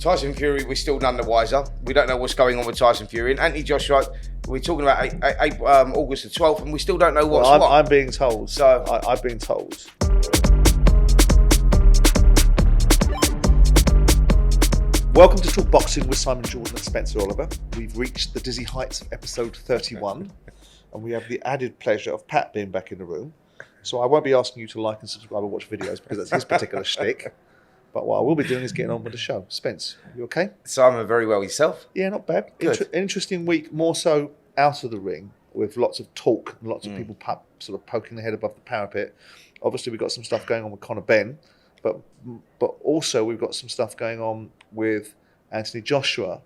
Tyson Fury, we're still none the wiser. We don't know what's going on with Tyson Fury. And Anthony Joshua, we're talking about August the 12th, and we still don't know what's what. I'm being told. So I've been told. Welcome to Talk Boxing with Simon Jordan and Spencer Oliver. We've reached the dizzy heights of episode 31, and we have the added pleasure of Pat being back in the room. So I won't be asking you to like and subscribe and watch videos because that's his particular shtick. But what I will be doing is getting on with the show. Spence, you okay? Simon, very well yourself? Yeah, not bad. Interesting week, more so out of the ring, with lots of talk and lots of people sort of poking their head above the parapet. Obviously, we've got some stuff going on with Conor Benn, but also we've got some stuff going on with Anthony Joshua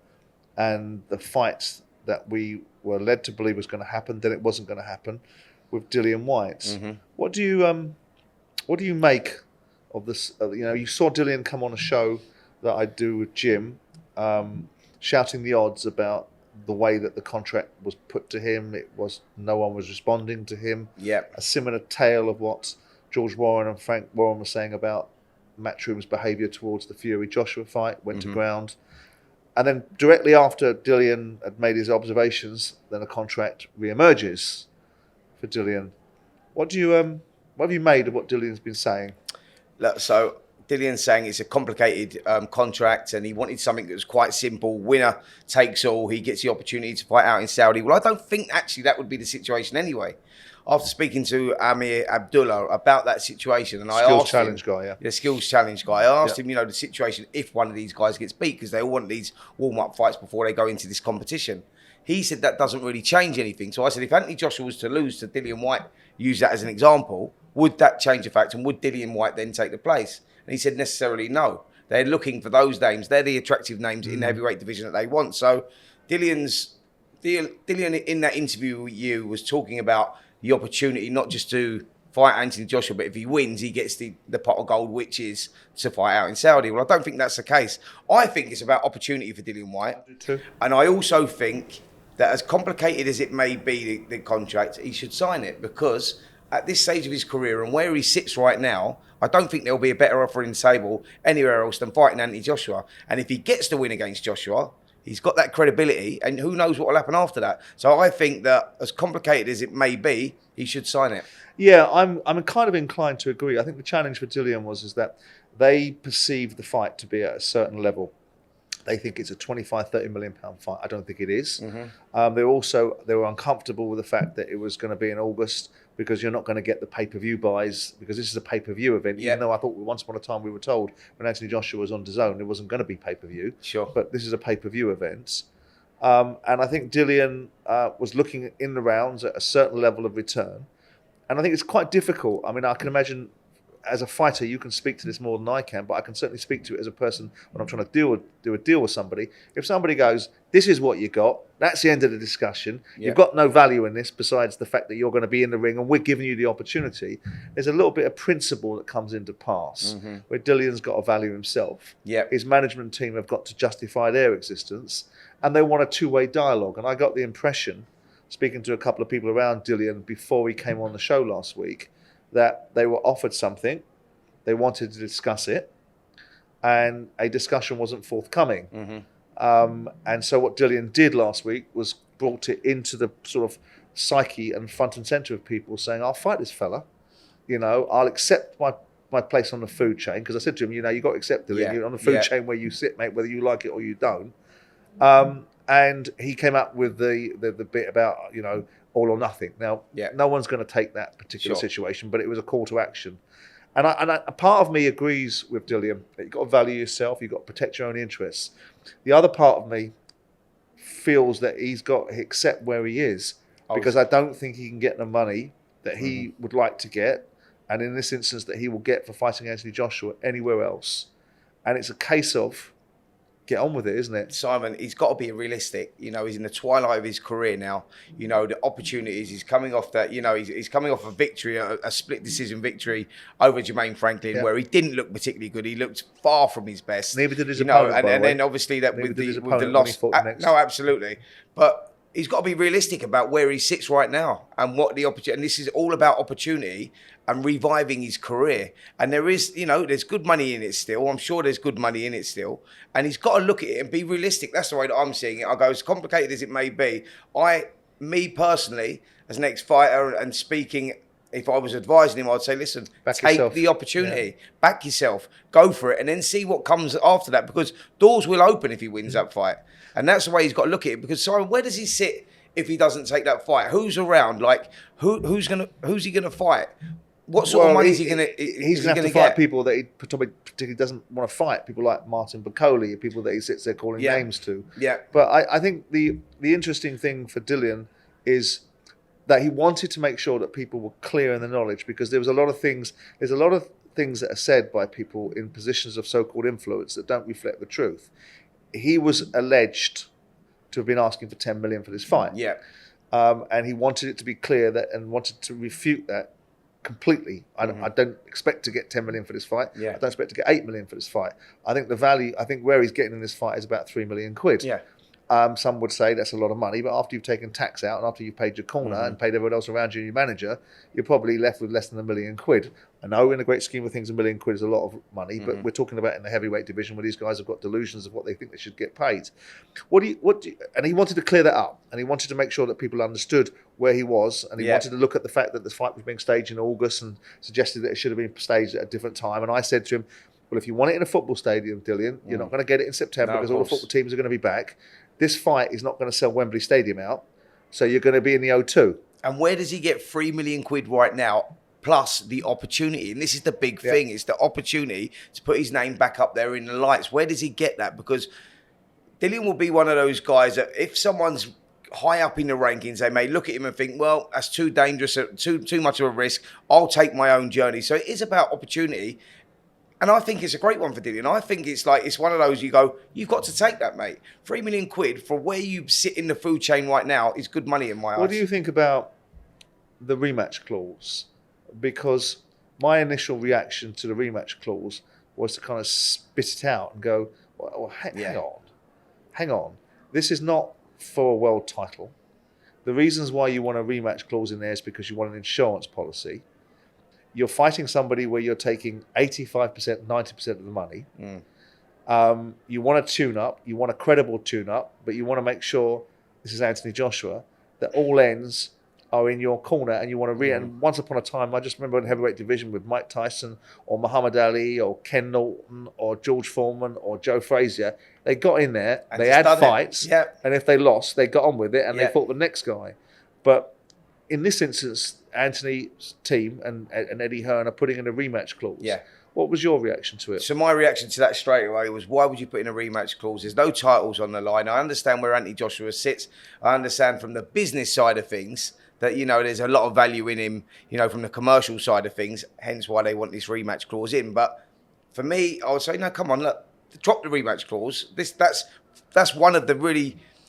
and the fight that we were led to believe was going to happen, then it wasn't going to happen, with Dillian Whyte. Mm-hmm. What do you make of this? You saw Dillian come on a show that I do with Jim, shouting the odds about the way that the contract was put to him. No one was responding to him. Yep. A similar tale of what George Warren and Frank Warren were saying about Matchroom's behaviour towards the Fury-Joshua fight went to ground. And then directly after Dillian had made his observations, then a contract re-emerges for Dillian. What have you made of what Dillian's been saying? Look, so Dillian's saying it's a complicated contract and he wanted something that was quite simple. Winner takes all. He gets the opportunity to fight out in Saudi. Well, I don't think actually that would be the situation anyway. After speaking to Amir Abdullah about that situation, and I asked him, the skills challenge guy, I asked him, the situation if one of these guys gets beat, because they all want these warm-up fights before they go into this competition. He said that doesn't really change anything. So I said, if Anthony Joshua was to lose to Dillian Whyte, use that as an example, would that change the fact, and would Dillian Whyte then take the place? And he said necessarily no. They're looking for those names. They're the attractive names in the heavyweight division that they want. So Dillian in that interview with you was talking about the opportunity not just to fight Anthony Joshua, but if he wins, he gets the pot of gold, which is to fight out in Saudi. Well, I don't think that's the case. I think it's about opportunity for Dillian Whyte. I do too. And I also think that as complicated as it may be, the contract, he should sign it, because at this stage of his career and where he sits right now, I don't think there'll be a better offer in the table anywhere else than fighting Anthony Joshua. And if he gets to win against Joshua, he's got that credibility, and who knows what will happen after that. So I think that as complicated as it may be, he should sign it. Yeah, I'm kind of inclined to agree. I think the challenge for Dillian is that they perceive the fight to be at a certain level. They think it's a 25, 30 million pound fight. I don't think it is. Mm-hmm. They were uncomfortable with the fact that it was going to be in August, because you're not going to get the pay-per-view buys, because this is a pay-per-view event. Even though I thought once upon a time we were told when Anthony Joshua was on DAZN, it wasn't going to be pay-per-view. Sure. But this is a pay-per-view event. And I think Dillian was looking in the rounds at a certain level of return. And I think it's quite difficult. I mean, I can imagine as a fighter, you can speak to this more than I can, but I can certainly speak to it as a person when I'm trying to do a deal with somebody. If somebody goes, this is what you got, that's the end of the discussion. Yeah. You've got no value in this besides the fact that you're going to be in the ring and we're giving you the opportunity. There's a little bit of principle that comes into pass, where Dillian's got to value himself. Yeah. His management team have got to justify their existence, and they want a two-way dialogue. And I got the impression, speaking to a couple of people around Dillian before he came on the show last week, that they were offered something, they wanted to discuss it, and a discussion wasn't forthcoming. And so what Dillian did last week was brought it into the sort of psyche and front and centre of people, saying, I'll fight this fella, I'll accept my place on the food chain, because I said to him, you've got to accept Dillian, you're on the food chain where you sit, mate, whether you like it or you don't. And he came up with the bit about, all or nothing. Now, no one's going to take that particular situation, but it was a call to action. And a part of me agrees with Dillian. You've got to value yourself. You've got to protect your own interests. The other part of me feels that he's got to accept where he is, because I don't think he can get the money that he would like to get, and in this instance that he will get for fighting Anthony Joshua anywhere else. And it's a case of get on with it, isn't it? Simon, he's got to be realistic. He's in the twilight of his career now. The opportunities, he's coming off that, he's coming off a victory, a split decision victory over Jermaine Franklin, where he didn't look particularly good. He looked far from his best. Neither did his opponent, and then obviously that with the loss. No, absolutely. But he's got to be realistic about where he sits right now and what the opportunity. And this is all about opportunity and reviving his career. And there is, there's good money in it still. I'm sure there's good money in it still. And he's got to look at it and be realistic. That's the way that I'm seeing it. I go, as complicated as it may be, me personally, as an ex-fighter and speaking, if I was advising him, I'd say, listen, take the opportunity, back yourself, go for it, and then see what comes after that, because doors will open if he wins that fight. And that's the way he's got to look at it, because, Simon, where does he sit if he doesn't take that fight? Who's around? Like, who's he going to fight? What sort of money is he going to get? He's going to have to fight people that he particularly doesn't want to fight. People like Martin Bacoli, people that he sits there calling names to. Yeah. But I think the interesting thing for Dillian is that he wanted to make sure that people were clear in the knowledge, because there's a lot of things that are said by people in positions of so-called influence that don't reflect the truth. He was alleged to have been asking for 10 million for this fight. Yeah. And he wanted it to be clear and wanted to refute that completely. I don't expect to get 10 million for this fight. Yeah. I don't expect to get 8 million for this fight. I think where he's getting in this fight is about 3 million quid. Yeah. Some would say that's a lot of money, but after you've taken tax out and after you've paid your corner and paid everyone else around you and your manager, you're probably left with less than $1 million. I know in the great scheme of things, £1 million is a lot of money, but we're talking about in the heavyweight division where these guys have got delusions of what they think they should get paid. And he wanted to clear that up, and he wanted to make sure that people understood where he was, and he wanted to look at the fact that the fight was being staged in August and suggested that it should have been staged at a different time. And I said to him, well, if you want it in a football stadium, Dillian, you're not going to get it in September because all the football teams are going to be back. This fight is not going to sell Wembley Stadium out, so you're going to be in the O2. And where does he get 3 million quid right now, plus the opportunity? And this is the big thing, it's the opportunity to put his name back up there in the lights. Where does he get that? Because Dillian will be one of those guys that if someone's high up in the rankings, they may look at him and think, well, that's too dangerous, too much of a risk. I'll take my own journey. So it is about opportunity. And I think it's a great one for Dillian. I think it's one of those you go, you've got to take that, mate. 3 million quid for where you sit in the food chain right now is good money in my eyes. What do you think about the rematch clause? Because my initial reaction to the rematch clause was to kind of spit it out and go, well, hang on. This is not for a world title. The reasons why you want a rematch clause in there is because you want an insurance policy. You're fighting somebody where you're taking 85%, 90% of the money. You want a tune-up. You want a credible tune-up, but you want to make sure, this is Anthony Joshua, that all ends are in your corner, and you want to And once upon a time, I just remember in the heavyweight division with Mike Tyson or Muhammad Ali or Ken Norton or George Foreman or Joe Frazier, they got in there, and they had fights, and if they lost, they got on with it, and they fought the next guy. But in this instance, Anthony's team and Eddie Hearn are putting in a rematch clause. Yeah. What was your reaction to it? So my reaction to that straight away was, why would you put in a rematch clause? There's no titles on the line. I understand where Anthony Joshua sits. I understand from the business side of things that, there's a lot of value in him, from the commercial side of things, hence why they want this rematch clause in. But for me, I would say, no, come on, look, drop the rematch clause.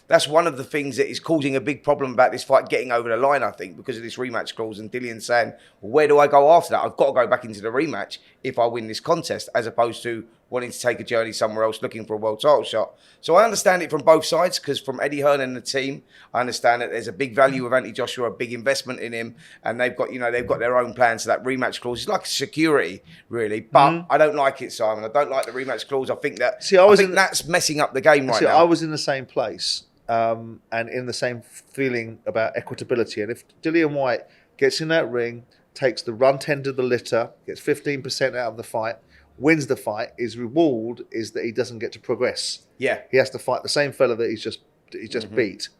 That's one of the things that is causing a big problem about this fight getting over the line, I think, because of this rematch clause. And Dillian saying, well, where do I go after that? I've got to go back into the rematch if I win this contest, as opposed to wanting to take a journey somewhere else looking for a world title shot. So I understand it from both sides, because from Eddie Hearn and the team, I understand that there's a big value of Anthony Joshua, a big investment in him, and they've got their own plans. So that rematch clause is like security, really. But I don't like it, Simon. I don't like the rematch clause. I think that that's messing up the game right now. I was in the same place. And in the same feeling about equitability. And if Dillian Whyte gets in that ring, takes the runt end of the litter, gets 15% out of the fight, wins the fight, his reward is that he doesn't get to progress. Yeah. He has to fight the same fella that he's just beat.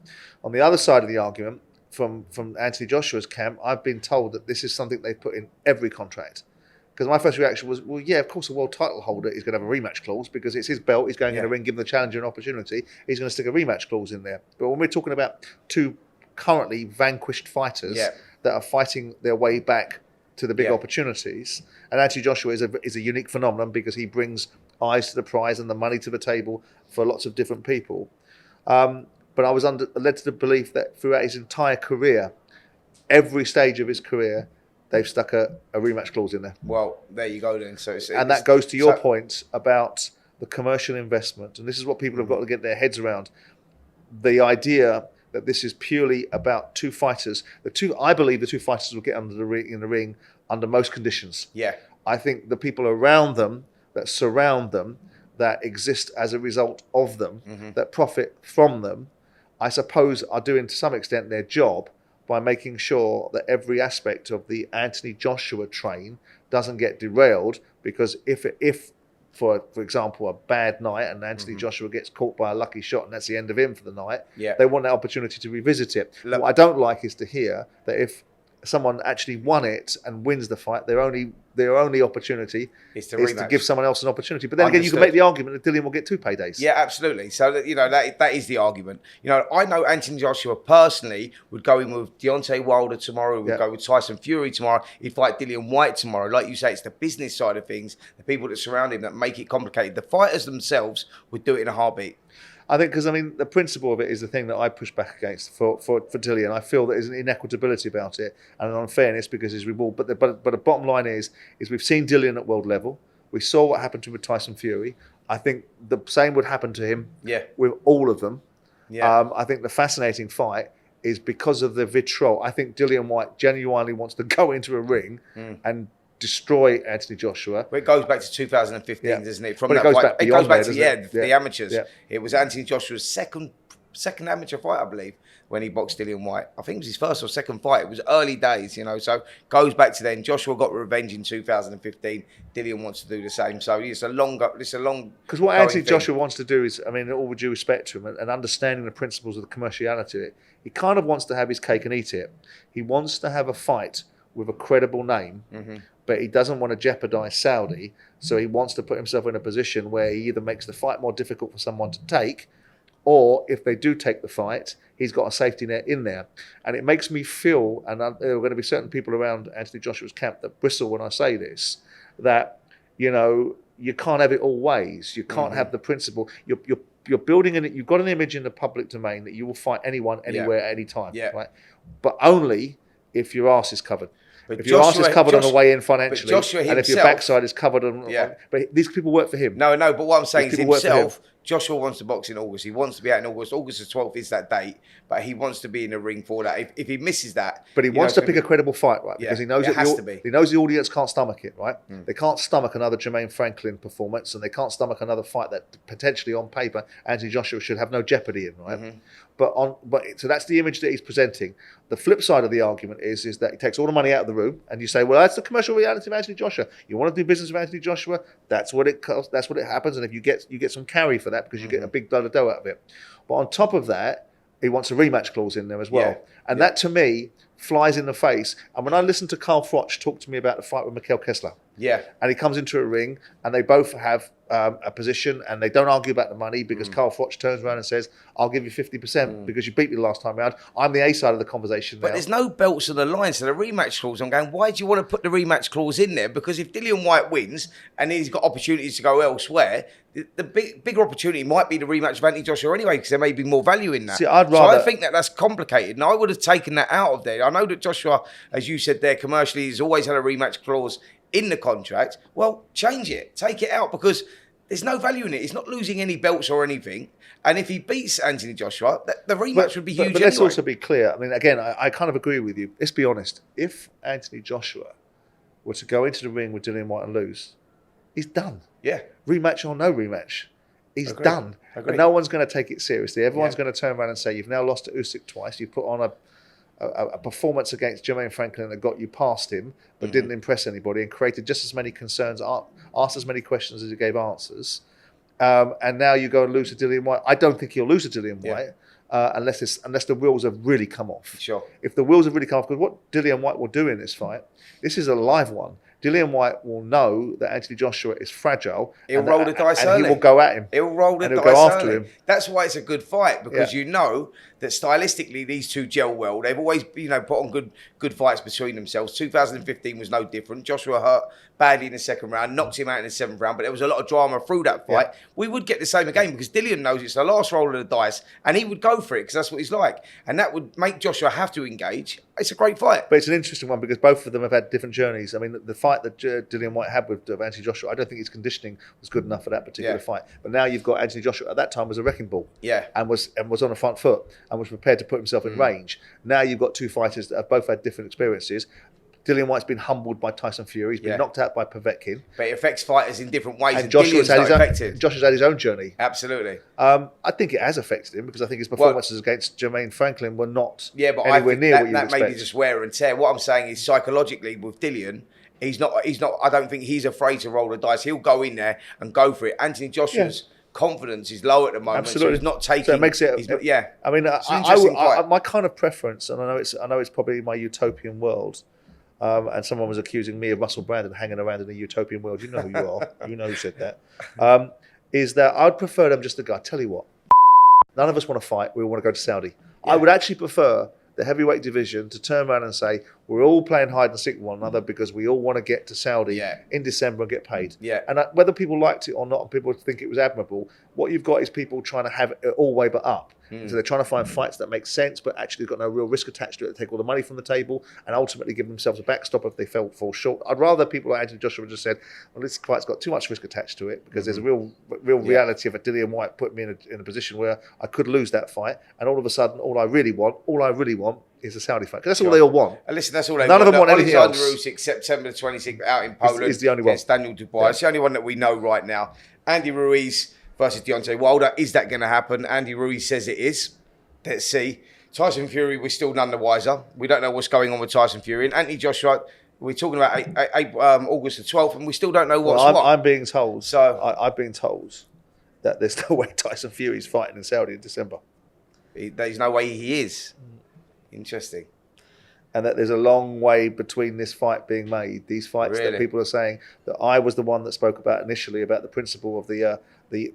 On the other side of the argument, from Anthony Joshua's camp, I've been told that this is something they put in every contract. Because my first reaction was, well, yeah, of course, a world title holder is going to have a rematch clause because it's his belt. He's going in the ring, giving the challenger an opportunity. He's going to stick a rematch clause in there. But when we're talking about two currently vanquished fighters that are fighting their way back to the big opportunities, and Anthony Joshua is a unique phenomenon because he brings eyes to the prize and the money to the table for lots of different people. But I was led to the belief that throughout his entire career, every stage of his career, they've stuck a rematch clause in there. Well, there you go then. And that goes to your point about the commercial investment. And this is what people have got to get their heads around. The idea that this is purely about two fighters. I believe the two fighters will get in the ring under most conditions. Yeah. I think the people around them, that surround them, that exist as a result of them, that profit from them, I suppose are doing to some extent their job by making sure that every aspect of the Anthony Joshua train doesn't get derailed, because if for example, a bad night and Anthony Joshua gets caught by a lucky shot and that's the end of him for the night, they want that opportunity to revisit it. What I don't like is to hear that if someone actually won it and wins the fight, their only opportunity is to give someone else an opportunity. But then again, you can make the argument that Dillian will get 2 paydays. Yeah, absolutely. So that is the argument. I know Anthony Joshua personally would go in with Deontay Wilder tomorrow. Would go with Tyson Fury tomorrow. He'd fight Dillian Whyte tomorrow. Like you say, it's the business side of things, the people that surround him that make it complicated. The fighters themselves would do it in a heartbeat. I think because the principle of it is the thing that I push back against for Dillian. I feel that there's an inequitability about it and an unfairness because his reward. But the bottom line is we've seen Dillian at world level. We saw what happened to him with Tyson Fury. I think the same would happen to him with all of them. Yeah. I think the fascinating fight is because of the vitriol. I think Dillian Whyte genuinely wants to go into a ring and destroy Anthony Joshua. Well, it goes back to 2015, doesn't it? It goes back to the amateurs. Yeah. It was Anthony Joshua's second amateur fight, I believe, when he boxed Dillian Whyte. I think it was his first or second fight. It was early days, so goes back to then. Joshua got revenge in 2015. Dillian wants to do the same. So it's a long. Because what Anthony Joshua wants to do is, all with due respect to him and understanding the principles of the commerciality of it, he kind of wants to have his cake and eat it. He wants to have a fight with a credible name, but he doesn't want to jeopardize Saudi, so he wants to put himself in a position where he either makes the fight more difficult for someone to take, or if they do take the fight, he's got a safety net in there. And it makes me feel, and there are going to be certain people around Anthony Joshua's camp that bristle when I say this, that, you can't have it all ways. You can't have the principle. You're building you've got an image in the public domain that you will fight anyone, anywhere, at any time, right? But only if your arse is covered. But if your arse is covered on the way in financially, and if your backside is covered on... But these people work for him. No, but what I'm saying is himself, Joshua wants to box in August. He wants to be out in August. August the 12th is that date, but he wants to be in the ring for that. If he misses that... But he wants to pick a credible fight, right? Because he knows he knows the audience can't stomach it, right? They can't stomach another Jermaine Franklin performance, and they can't stomach another fight that potentially on paper Anthony Joshua should have no jeopardy in, right? So that's the image that he's presenting. The flip side of the argument is that he takes all the money out of the room, and you say, well, that's the commercial reality of Anthony Joshua. You want to do business with Anthony Joshua? That's what it costs. That's what it happens. And if you get some carry for that because you get a big blood of dough out of it. But on top of that, he wants a rematch clause in there as well. And that to me flies in the face. And when I listen to Carl Froch talk to me about the fight with Mikhail Kessler, and he comes into a ring and they both have a position and they don't argue about the money because Carl Froch turns around and says, I'll give you 50% because you beat me the last time round. I'm the A side of the conversation now. But there's no belts on the line, so the rematch clause, I'm going, why do you want to put the rematch clause in there? Because if Dillian Whyte wins and he's got opportunities to go elsewhere, the bigger opportunity might be the rematch of Anthony Joshua anyway, because there may be more value in that. See, I think that's complicated, and I would have taken that out of there. I know that Joshua, as you said there, commercially, has always had a rematch clause in the contract. Well, change it. Take it out, because there's no value in it. He's not losing any belts or anything. And if he beats Anthony Joshua, the rematch would be huge. But let's also be clear. Again, I kind of agree with you. Let's be honest. If Anthony Joshua were to go into the ring with Dillian Whyte and lose, he's done. Yeah. Rematch or no rematch, he's done. And no one's going to take it seriously. Everyone's going to turn around and say, you've now lost to Usyk twice. You put on a performance against Jermaine Franklin that got you past him, but didn't impress anybody and created just as many concerns, asked as many questions as he gave answers. And now you go and lose to Dillian Whyte. I don't think he'll lose to Dillian Whyte unless the wheels have really come off. Sure. If the wheels have really come off, because what Dillian Whyte will do in this fight, this is a live one. Dillian Whyte will know that Anthony Joshua is fragile. He'll roll the dice early. And he will go at him. He'll roll the dice go after him. That's why it's a good fight, because you know that stylistically these two gel well. They've always, put on good fights between themselves. 2015 was no different. Joshua hurt badly in the second round, knocked him out in the 7th round, but there was a lot of drama through that fight. We would get the same again, because Dillian knows it's the last roll of the dice, and he would go for it because that's what he's like. And that would make Joshua have to engage. It's a great fight. But it's an interesting one because both of them have had different journeys. The fight fight that Dillian Whyte had with Anthony Joshua, I don't think his conditioning was good enough for that particular fight. But now you've got Anthony Joshua at that time was a wrecking ball, and was on the front foot and was prepared to put himself in range. Now you've got two fighters that have both had different experiences. Dillian Whyte's been humbled by Tyson Fury. He's been knocked out by Povetkin. But it affects fighters in different ways. And Joshua's had his own journey. Absolutely. I think it has affected him because I think his performances against Jermaine Franklin were not anywhere near what you would expect. That may be just wear and tear. What I'm saying is psychologically with Dillian, he's not. I don't think he's afraid to roll the dice. He'll go in there and go for it. Anthony Joshua's confidence is low at the moment. Absolutely. So he's not taking. So it makes it. I mean, my kind of preference, and I know it's probably my utopian world. And someone was accusing me of Russell Brandon hanging around in a utopian world. You know who you are. You know who said that. Is that I'd prefer them just to go, I tell you what, none of us want to fight. We want to go to Saudi. Yeah. I would actually prefer the heavyweight division to turn around and say, we're all playing hide and seek with one another because we all want to get to Saudi in December and get paid. Yeah. And whether people liked it or not, and people think it was admirable, what you've got is people trying to have it all way but up. So they're trying to find fights that make sense, but actually got no real risk attached to it. They take all the money from the table and ultimately give themselves a backstop if they fall short. I'd rather people like Anthony Joshua just said, well, this fight's got too much risk attached to it because there's a real reality of a Dillian Whyte put me in a position where I could lose that fight, and all of a sudden, all I really want is a Saudi fight. Because that's all they all want. And listen, that's all they want. None of them want anything else. Alexander Usyk, September 26th, out in Poland. Is the only one. Daniel Dubois. It's the only one that we know right now. Andy Ruiz versus Deontay Wilder. Is that going to happen? Andy Ruiz says it is. Let's see. Tyson Fury, we're still none the wiser. We don't know what's going on with Tyson Fury. And Anthony Joshua, we're talking about August the 12th, and we still don't know what's what. I'm being told. So I've been told that there's no way Tyson Fury's fighting in Saudi in December. There's no way he is. Interesting. And that there's a long way between this fight being made. These fights that people are saying that I was the one that spoke about initially about the principle of the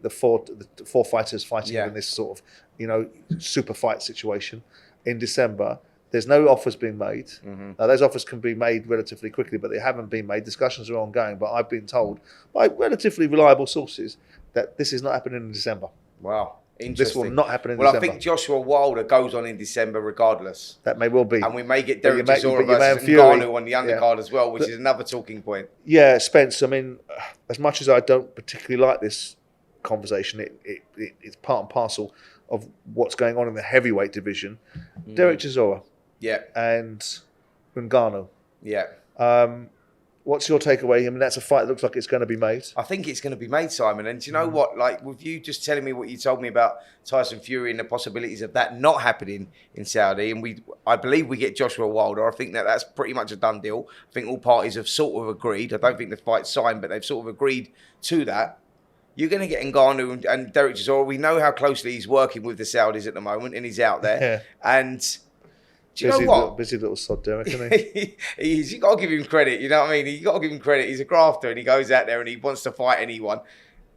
four fighters fighting in this sort of super fight situation in December. There's no offers being made. Now, those offers can be made relatively quickly, but they haven't been made. Discussions are ongoing, but I've been told by relatively reliable sources that this is not happening in December. Wow. This will not happen in December. Well, I think Joshua Wilder goes on in December regardless. That may well be. And we may get Derek Chisora versus Ngannou on the undercard as well, which is another talking point. Yeah, Spence, I mean, as much as I don't particularly like this conversation, it's part and parcel of what's going on in the heavyweight division. Derek Chisora. Yeah. And Ngannou. Yeah. What's your takeaway? I mean, that's a fight that looks like it's going to be made. I think it's going to be made, Simon. And do you know what? Like, with you just telling me what you told me about Tyson Fury and the possibilities of that not happening in Saudi, and I believe we get Joshua Wilder. I think that's pretty much a done deal. I think all parties have sort of agreed. I don't think the fight's signed, but they've sort of agreed to that. You're going to get Ngannou and Derek Chisora. We know how closely he's working with the Saudis at the moment, and he's out there. Yeah. And do you know what? Busy little sod, Derek, isn't he? You've got to give him credit, you know what I mean? You've got to give him credit. He's a grafter, and he goes out there and he wants to fight anyone.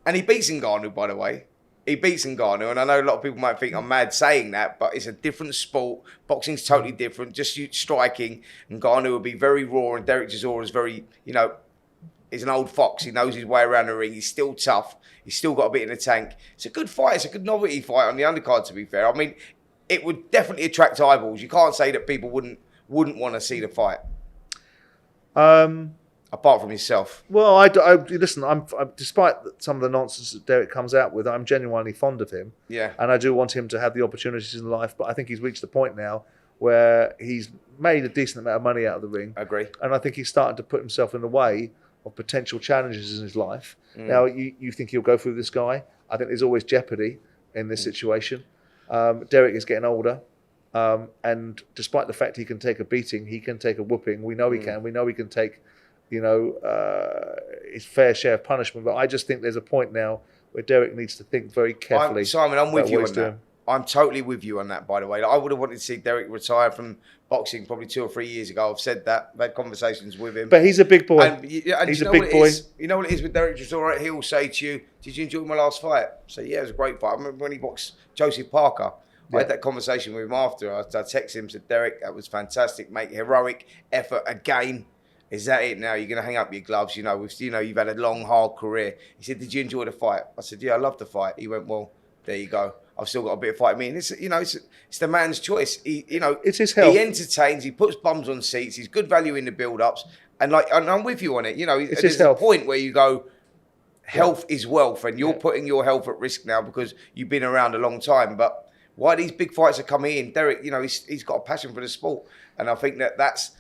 And he beats Ngannou, by the way. He beats Ngannou, and I know a lot of people might think I'm mad saying that, but it's a different sport. Boxing's totally different. Just striking. Ngannou will be very raw, and Derek Chisora is very, he's an old fox. He knows his way around the ring. He's still tough. He's still got a bit in the tank. It's a good fight. It's a good novelty fight on the undercard, to be fair. I mean, it would definitely attract eyeballs. You can't say that people wouldn't want to see the fight. Apart from yourself. Well, listen. I'm despite some of the nonsense that Derek comes out with, I'm genuinely fond of him. Yeah. And I do want him to have the opportunities in life. But I think he's reached the point now where he's made a decent amount of money out of the ring. I agree. And I think he's starting to put himself in the way of potential challenges in his life. Now, you think he'll go through this guy? I think there's always jeopardy in this situation. Derek is getting older, and despite the fact he can take a beating, he can take a whooping. We know he can. We know he can take, his fair share of punishment. But I just think there's a point now where Derek needs to think very carefully. Simon, I'm with you on that. I'm totally with you on that, by the way. I would have wanted to see Derek retire from boxing probably 2 or 3 years ago. I've said that. I've had conversations with him. But he's a big boy. And he's a big boy. You know what it is with Derek Chisora? He'll say to you, did you enjoy my last fight? I say, yeah, it was a great fight. I remember when he boxed Joseph Parker. I had that conversation with him after. I texted him, said, Derek, that was fantastic, mate. Heroic effort again. Is that it now? You're going to hang up your gloves? You've had a long, hard career. He said, did you enjoy the fight? I said, yeah, I loved the fight. He went, well, there you go. I've still got a bit of fight in me. And it's the man's choice. It's his health. He entertains. He puts bums on seats. He's good value in the build-ups. And I'm with you on it. There's a point where you go, health is wealth, and you're putting your health at risk now because you've been around a long time. But why these big fights are coming in, Derek, he's got a passion for the sport. And I think that's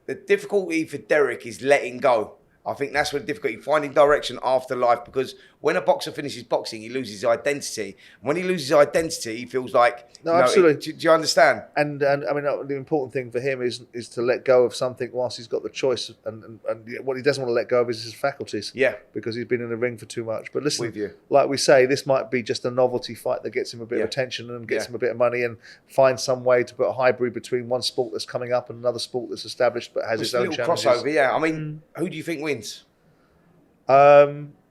the difficulty for Derek is letting go. I think that's what the difficulty, finding direction after life, because when a boxer finishes boxing, he loses his identity. When he loses his identity, he feels like... No, absolutely. Do you understand? And I mean, the important thing for him is to let go of something whilst he's got the choice. And what he doesn't want to let go of is his faculties. Yeah. Because he's been in the ring for too much. But listen, with you. Like we say, this might be just a novelty fight that gets him a bit of attention and gets him a bit of money, and find some way to put a hybrid between one sport that's coming up and another sport that's established but has its own challenges. Crossover, yeah. I mean, who do you think wins?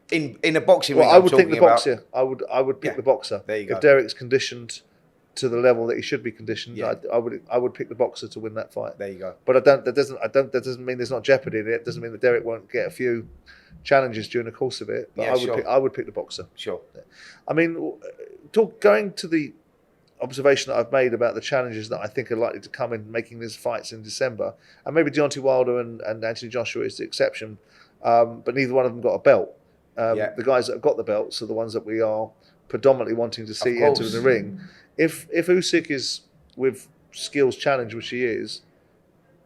In a boxing ring, I would think the boxer. I would pick the boxer. There you go. If Derek's conditioned to the level that he should be conditioned, I would pick the boxer to win that fight. There you go. But that doesn't mean there's not jeopardy in it. It doesn't mean that Derek won't get a few challenges during the course of it. But I would pick the boxer. Sure. I mean, going to the observation that I've made about the challenges that I think are likely to come in making these fights in December, and maybe Deontay Wilder and Anthony Joshua is the exception, but neither one of them got a belt. The guys that have got the belts are the ones that we are predominantly wanting to see enter the ring. If Usyk is with skills challenge, which he is,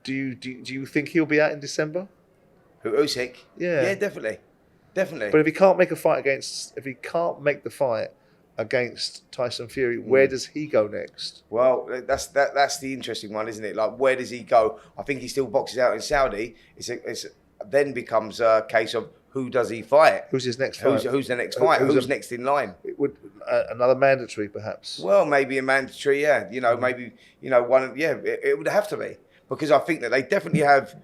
do you think he'll be out in December? Who, Usyk? Yeah, definitely. But if he can't make the fight against Tyson Fury, where does he go next? Well, that's the interesting one, isn't it? Like, where does he go? I think he still boxes out in Saudi. It's then becomes a case of who does he fight? Who's his next fight? Who's the next fight? Who's next in line? It would another mandatory, perhaps. Well, maybe a mandatory, maybe one. It would have to be, because I think that they definitely have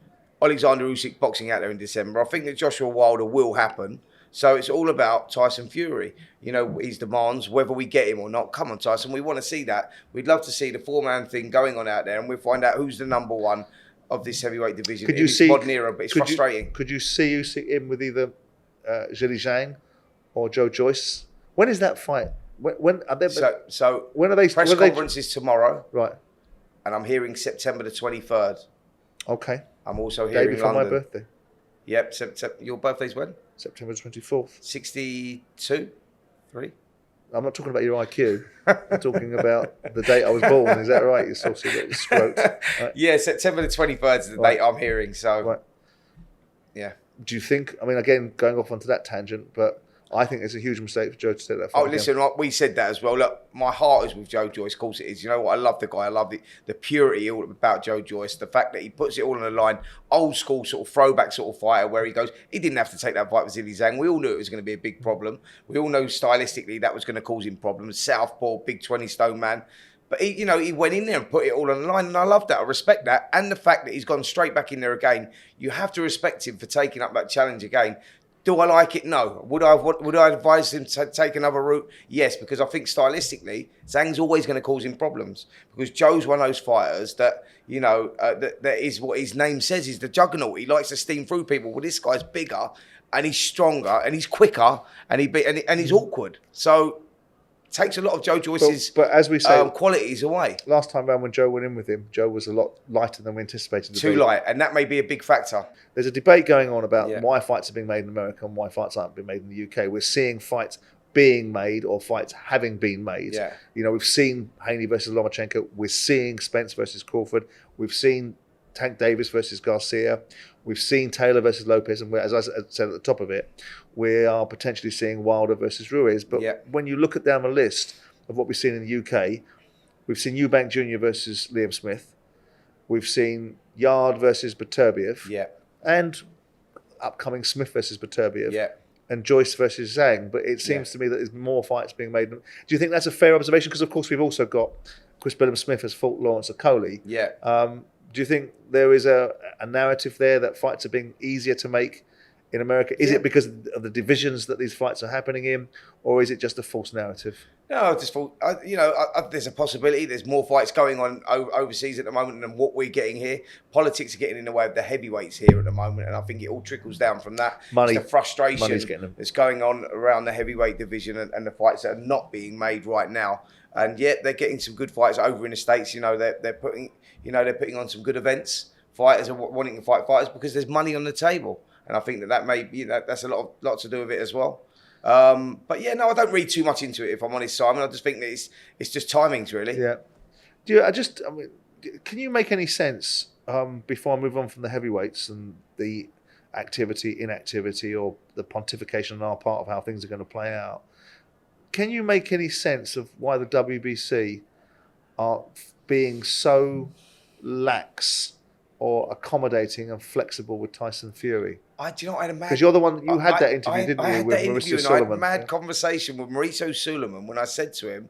Alexander Usyk boxing out there in December. I think that Joshua Wilder will happen. So it's all about Tyson Fury. His demands, whether we get him or not. Come on, Tyson, we want to see that. We'd love to see the four-man thing going on out there, and we'll find out who's the number one of this heavyweight division in this modern era. But it's frustrating. Could you see Usyk in with either Zhang or Joyce? When is that fight? When are they? So when are they? Press conference is tomorrow, right? And I'm hearing September the 23rd. Okay. I'm also hearing day before London. my birthday. Yep. Your birthday's when? September 24th. 62, 3. I'm not talking about your IQ. I'm talking about the date I was born. Is that right? You saucy little scrote. Right? Yeah, September the 23rd is the date I'm hearing. So, yeah. Do you think, I mean, again, going off onto that tangent, but I think it's a huge mistake for Joe to take that fight. Oh, listen, we said that as well. Look, my heart is with Joe Joyce. Of course it is. You know what? I love the guy. I love the purity all about Joe Joyce. The fact that he puts it all on the line. Old school sort of throwback sort of fighter where he goes, he didn't have to take that fight with Zhang. We all knew it was going to be a big problem. We all know stylistically that was going to cause him problems. Southpaw, big 20-stone man. But he went in there and put it all on the line, and I love that. I respect that. And the fact that he's gone straight back in there again. You have to respect him for taking up that challenge again. Do I like it? No. Would I advise him to take another route? Yes, because I think stylistically, Zhang's always going to cause him problems. Because Joe's one of those fighters that, that is what his name says, he's the juggernaut. He likes to steam through people. Well, this guy's bigger, and he's stronger, and he's quicker, and he's awkward. So takes a lot of Joe Joyce's but as we say, qualities away. Last time round when Joe went in with him, Joe was a lot lighter than we anticipated. Too light, and that may be a big factor. There's a debate going on about why fights are being made in America and why fights aren't being made in the UK. We're seeing fights being made or fights having been made. Yeah. We've seen Haney versus Lomachenko. We're seeing Spence versus Crawford. We've seen Tank Davis versus Garcia. We've seen Taylor versus Lopez, and as I said at the top of it, we are potentially seeing Wilder versus Ruiz. But when you look down the list of what we've seen in the UK, we've seen Eubank Jr. versus Liam Smith. We've seen Yard versus Beterbiev. Yeah. And upcoming Smith versus Beterbiev. Yeah. And Joyce versus Zhang. But it seems to me that there's more fights being made. Do you think that's a fair observation? Because, of course, we've also got Chris Bellew Smith has fought Lawrence Okoli. Yeah. Do you think there is a narrative there that fights are being easier to make in America? Is it because of the divisions that these fights are happening in, or is it just a false narrative? No, I just thought, there's a possibility. There's more fights going on overseas at the moment than what we're getting here. Politics are getting in the way of the heavyweights here at the moment, and I think it all trickles down from that. Money, it's the frustration that's going on around the heavyweight division and the fights that are not being made right now. And yet they're getting some good fights over in the States. They're putting on some good events. Fighters are wanting to fight fighters because there's money on the table, and I think that may be that's a lot to do with it as well. But yeah, no, I don't read too much into it, if I'm honest, Simon. I just think that it's just timings, really. Yeah. Can you make any sense, before I move on from the heavyweights and the activity, inactivity, or the pontification on our part of how things are going to play out, can you make any sense of why the WBC are being so lax or accommodating and flexible with Tyson Fury? I had a mad... Because you're the one, you had that interview, didn't you, with Mauricio Sulaiman? I had a mad conversation with Mauricio Sulaiman when I said to him,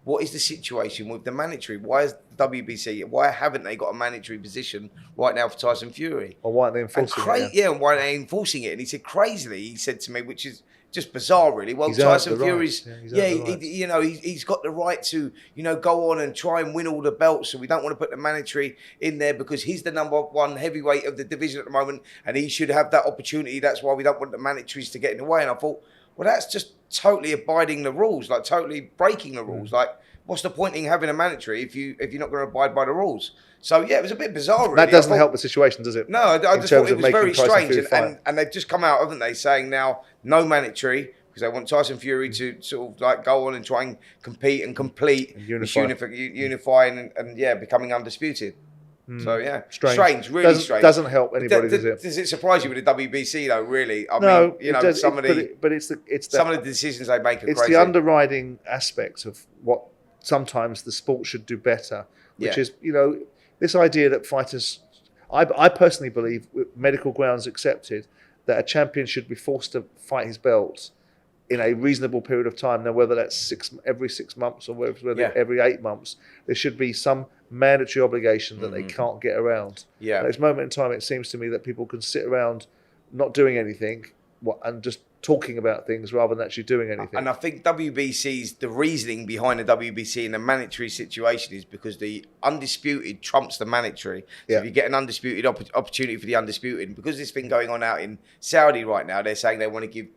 what is the situation with the mandatory? Why is the WBC, why haven't they got a mandatory position right now for Tyson Fury? Or why aren't they enforcing it? And why aren't they enforcing it? And he said, crazily, he said to me, which is just bizarre, really. Well, Tyson Fury's, he's got the right to, go on and try and win all the belts. So we don't want to put the mandatory in there because he's the #1 heavyweight of the division at the moment, and he should have that opportunity. That's why we don't want the mandatories to get in the way. And I thought, well, that's just totally abiding the rules, like totally breaking the rules. Like, what's the point in having a mandatory if you're not going to abide by the rules? So yeah, it was a bit bizarre. Really. That doesn't help the situation, does it? No, I just thought it was very strange. And they've just come out, haven't they, saying now no mandatory because they want Tyson Fury to sort of like go on and try and compete and complete, unifying and becoming undisputed. So yeah, strange, really strange. Doesn't help anybody, does it? Does it surprise you with the WBC though? Really, I mean, some of the decisions they make are crazy. It's the underwriting aspect of what sometimes the sport should do better, which is this idea that fighters. I personally believe, with medical grounds accepted, that a champion should be forced to fight his belts in a reasonable period of time. Now, whether that's every 6 months or whether every 8 months, there should be some mandatory obligation that they can't get around. At this moment in time, it seems to me that people can sit around not doing anything and just talking about things rather than actually doing anything. And I think the reasoning behind the WBC in the mandatory situation is because the undisputed trumps the mandatory. So if you get an undisputed opportunity for the undisputed, and because this thing going on out in Saudi right now, they're saying they want to give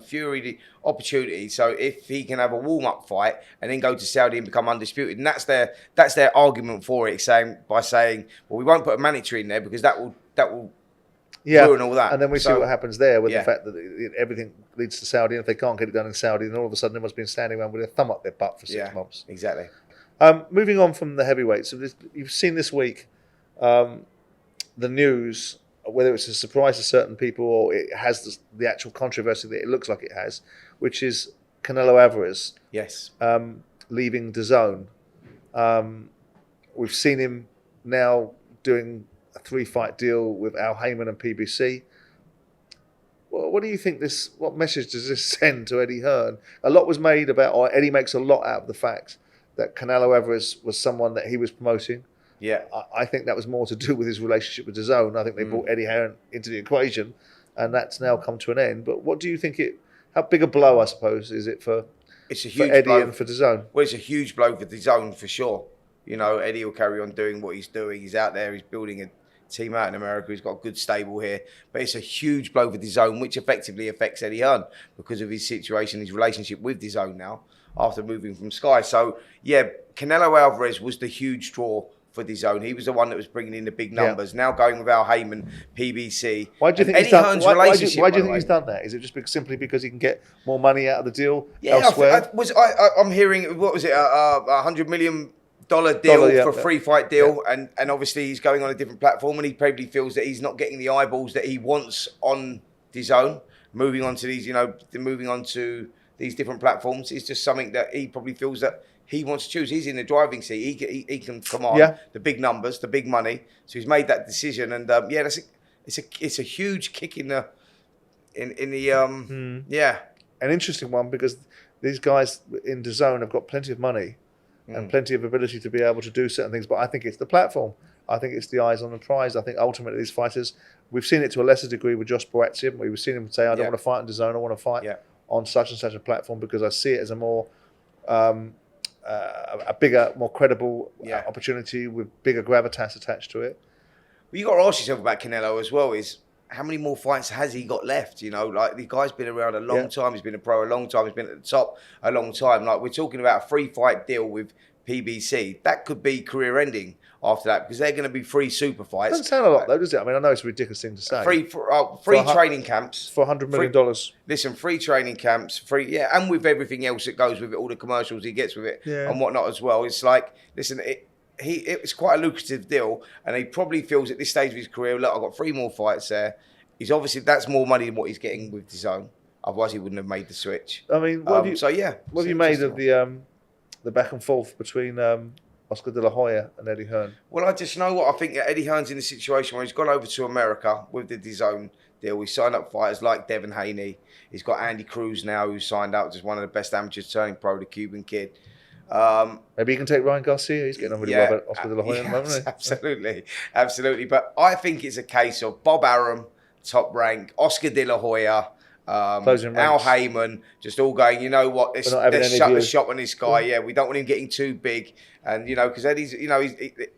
Fury the opportunity. So if he can have a warm-up fight and then go to Saudi and become undisputed, and that's their argument for it, saying, well, we won't put a mandatory in there because that will ruin all that. And then we see what happens there with the fact that everything leads to Saudi. And if they can't get it done in Saudi, then all of a sudden everyone's been standing around with their thumb up their butt for 6 months. Exactly. Moving on from the heavyweights, so you've seen this week the news, whether it's a surprise to certain people or it has the actual controversy that it looks like it has, which is Canelo Alvarez leaving DAZN. We've seen him now doing a 3-fight deal with Al Heyman and PBC. Well, what do you think what message does this send to Eddie Hearn? A lot was made about, or Eddie makes a lot out of the fact that Canelo Alvarez was someone that he was promoting. I think that was more to do with his relationship with DAZN. I think they brought Eddie Hearn into the equation, and that's now come to an end. But what do you think how big a blow, I suppose, is it for Eddie and for DAZN? Well, it's a huge blow for DAZN for sure. Eddie will carry on doing what he's doing. He's out there, he's building a team out in America. He's got a good stable here, but it's a huge blow for DAZN, which effectively affects Eddie Hearn because of his situation, his relationship with DAZN now after moving from Sky. So yeah, Canelo Alvarez was the huge draw for DAZN. He was the one that was bringing in the big numbers. Now going with Al Heyman, PBC. Why do you think he's done? Why do you think he's done that? Is it just simply because he can get more money out of the deal elsewhere? I'm hearing, what was it, $100 million deal for a 3-fight deal, and obviously he's going on a different platform, and he probably feels that he's not getting the eyeballs that he wants on DAZN. Moving on to these different platforms is just something that he probably feels that he wants to choose. He's in the driving seat. He can command the big numbers, the big money. So he's made that decision, and it's a huge kick in the an interesting one, because these guys in DAZN have got plenty of money and plenty of ability to be able to do certain things, but I think it's the platform. I think it's the eyes on the prize. I think ultimately these fighters, we've seen it to a lesser degree with Josh Boethian. We've seen him say, I don't want to fight on DAZN, I want to fight on such and such a platform because I see it as a more a bigger, more credible opportunity with bigger gravitas attached to it. Well, you got to ask yourself about Canelo as well. Is how many more fights has he got left? You know, like the guy's been around a long time. He's been a pro a long time. He's been at the top a long time. Like we're talking about a 3-fight deal with PBC. That could be career-ending after that because they're going to be free super fights. Doesn't sound a lot though, does it? I mean, I know it's a ridiculous thing to say. Free training camps for $100 million. Listen, free training camps, and with everything else that goes with it, all the commercials he gets with it and whatnot as well. It's like, listen, it's quite a lucrative deal, and he probably feels at this stage of his career, look, I've got 3 more fights there. He's obviously, that's more money than what he's getting with DAZN. Otherwise, he wouldn't have made the switch. I mean, what have you made of the back and forth between Oscar De La Hoya and Eddie Hearn? Well, I just know what I think. Eddie Hearn's in a situation where he's gone over to America with the DAZN deal. He signed up fighters like Devin Haney. He's got Andy Cruz now, who's signed up as one of the best amateurs turning pro, the Cuban kid. Maybe he can take Ryan Garcia. He's getting on really well, but Oscar De La Hoya at the moment, isn't he? Absolutely, absolutely. But I think it's a case of Bob Arum, top rank, Oscar De La Hoya, Al Heyman, just all going, you know what, let's shut the shop on this guy. Yeah, we don't want him getting too big. And, you know, because Eddie's, you know,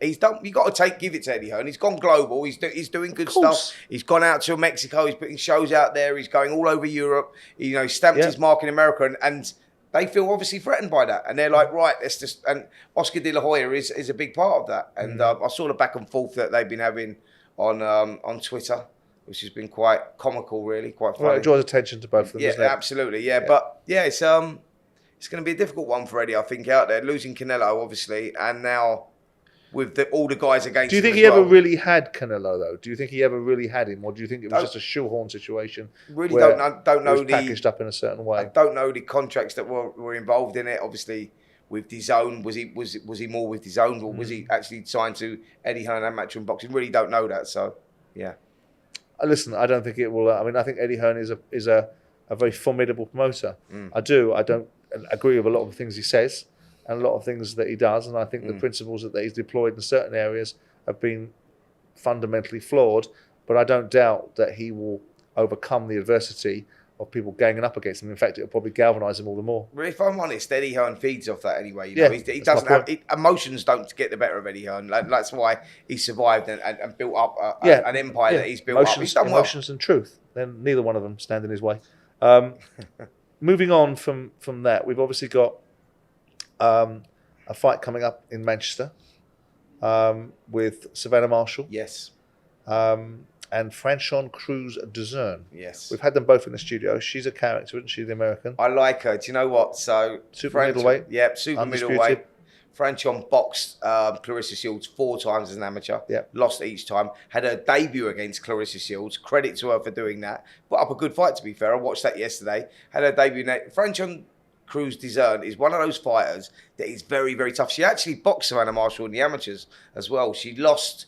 he's done, you got to give it to Eddie Hearn. He's gone global. He's doing good stuff. He's gone out to Mexico. He's putting shows out there. He's going all over Europe. He, you know, he stamped his mark in America. And they feel obviously threatened by that. And they're like, right, let's just, and Oscar De La Hoya is a big part of that. And I saw the back and forth that they've been having on Twitter, which has been quite comical, really, quite funny. Well, it draws attention to both of them, doesn't it? Absolutely, But, it's going to be a difficult one for Eddie, I think, out there. Losing Canelo, obviously, and now with all the guys against him. Do you think he ever really had Canelo, though? Do you think he ever really had him? Or do you think it was just a shoehorn situation? Really don't know. It was packaged up in a certain way. I don't know the contracts that were involved in it. Obviously, with DAZN, was he more with DAZN, or was he actually signed to Eddie Hearn and Matchroom Boxing? Really don't know that, so, yeah. Listen, I don't think it will. I mean, I think Eddie Hearn is a very formidable promoter. I don't agree with a lot of the things he says and a lot of things that he does, and I think the principles that he's deployed in certain areas have been fundamentally flawed, but I don't doubt that he will overcome the adversity of people ganging up against him. In fact, it'll probably galvanise him all the more. Well, if I'm honest, Eddie Hearn feeds off that anyway. You know, he doesn't have emotions. Don't get the better of Eddie Hearn. That's why he survived and built up an empire that he's built up. He's done well. Emotions and truth. Then neither one of them stand in his way. Moving on from that, we've obviously got a fight coming up in Manchester with Savannah Marshall. Yes. And Franchon Cruz DAZN. Yes. We've had them both in the studio. She's a character, isn't she, the American? I like her. Do you know what? So super middleweight. Yep, super middleweight. Franchon boxed Clarissa Shields 4 times as an amateur. Yep. Lost each time. Had her debut against Clarissa Shields. Credit to her for doing that. Put up a good fight, to be fair. I watched that yesterday. Had her debut. Franchon Cruz DAZN is one of those fighters that is very, very tough. She actually boxed Savannah Marshall in the amateurs as well. She lost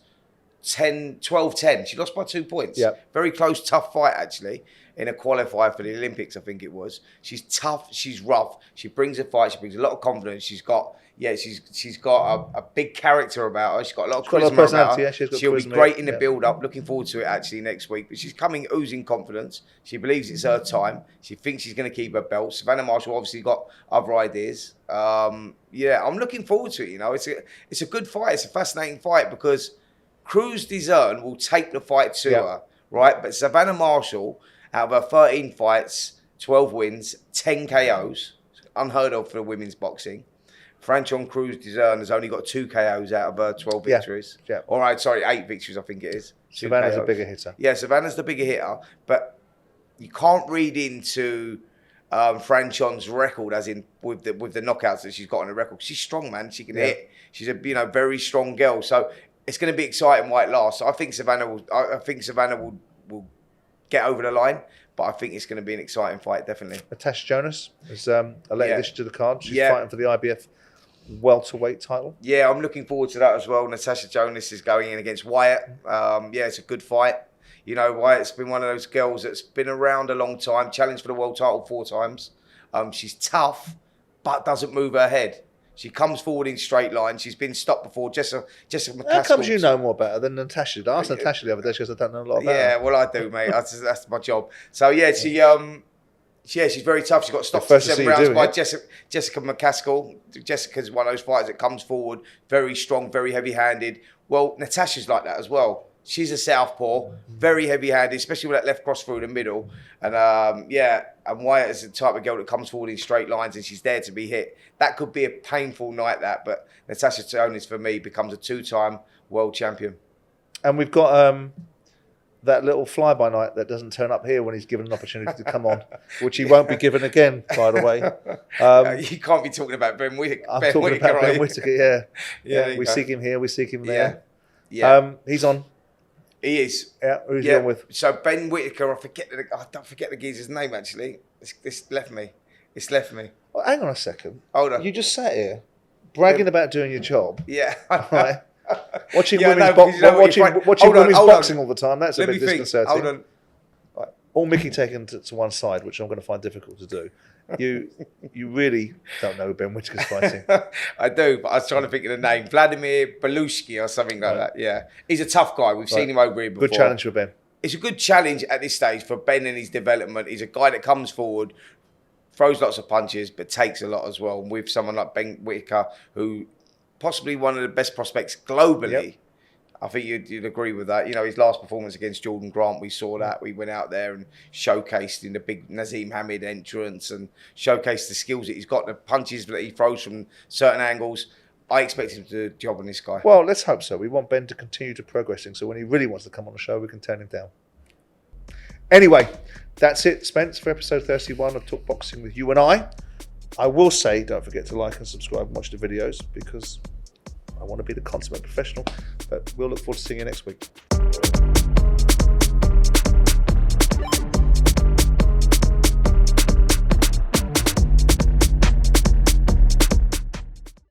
12-10. She lost by 2 points. Yep. Very close, tough fight, actually, in a qualifier for the Olympics, I think it was. She's tough. She's rough. She brings a fight. She brings a lot of confidence. She's got a big character about her. She's got a lot of charisma about her. Yeah, she'll be great in the build-up. Looking forward to it, actually, next week. But she's coming oozing confidence. She believes it's her time. She thinks she's going to keep her belt. Savannah Marshall obviously got other ideas. I'm looking forward to it, you know. It's a good fight. It's a fascinating fight because Cruz DAZN will take the fight to her, right? But Savannah Marshall, out of her 13 fights, 12 wins, 10 KOs, unheard of for women's boxing. Franchon Cruz DAZN has only got 2 KOs out of her 12 victories. Yeah. All right, sorry, 8 victories, I think it is. Savannah's a bigger hitter. Yeah, Savannah's the bigger hitter, but you can't read into Franchon's record as in with the knockouts that she's got on the record. She's strong, man. She can hit. She's a very strong girl. So it's going to be exciting while it lasts. I think Savannah will get over the line, but I think it's going to be an exciting fight, definitely. Natasha Jonas is a late addition to the card. She's fighting for the IBF welterweight title. Yeah, I'm looking forward to that as well. Natasha Jonas is going in against Wyatt. It's a good fight. You know, Wyatt's been one of those girls that's been around a long time, challenged for the world title 4 times. She's tough, but doesn't move her head. She comes forward in straight line. She's been stopped before. Jessica McCaskill. How comes you know more about her than Natasha? I asked Natasha the other day. She goes, I don't know a lot about her. Yeah, well, I do, mate. That's my job. So yeah, she's very tough. She got stopped in 7 rounds by Jessica McCaskill. Jessica's one of those fighters that comes forward, very strong, very heavy-handed. Well, Natasha's like that as well. She's a southpaw, very heavy-handed, especially with that left cross through the middle. And and Wyatt is the type of girl that comes forward in straight lines, and she's there to be hit. That could be a painful night, but Natasha Tionis, for me, becomes a 2-time world champion. And we've got that little fly-by-night that doesn't turn up here when he's given an opportunity to come on, which he won't be given again, by the way. You can't be talking about Ben Whittaker. I'm talking about Ben Whittaker, yeah. We seek him here, we seek him there. Yeah. He's on. He is. Yeah, who's he on with? So Ben Whittaker, I don't forget the geezer's name, actually. It's left me. Oh, hang on a second. Hold on. You just sat here bragging about doing your job. Yeah. Right. Watching women's boxing all the time, that's a bit disconcerting. Hold on. Right. All Mickey taken to one side, which I'm going to find difficult to do. You really don't know who Ben Whittaker's fighting. I do, but I was trying to think of the name. Vladimir Bellew or something like that. Yeah. He's a tough guy. We've seen him over here before. Good challenge for Ben. It's a good challenge at this stage for Ben in his development. He's a guy that comes forward, throws lots of punches, but takes a lot as well. And with someone like Ben Whittaker, who possibly one of the best prospects globally. Yep. I think you'd agree with that. You know, his last performance against Jordan Grant, we saw that. We went out there and showcased in the big Nazim Hamid entrance and showcased the skills that he's got, the punches that he throws from certain angles. I expect him to do a job on this guy. Well, let's hope so. We want Ben to continue to progressing, so when he really wants to come on the show, we can turn him down. Anyway, that's it, Spence, for episode 31 of Talk Boxing with you and I. I will say, don't forget to like and subscribe and watch the videos, because I want to be the consummate professional. But we'll look forward to seeing you next week.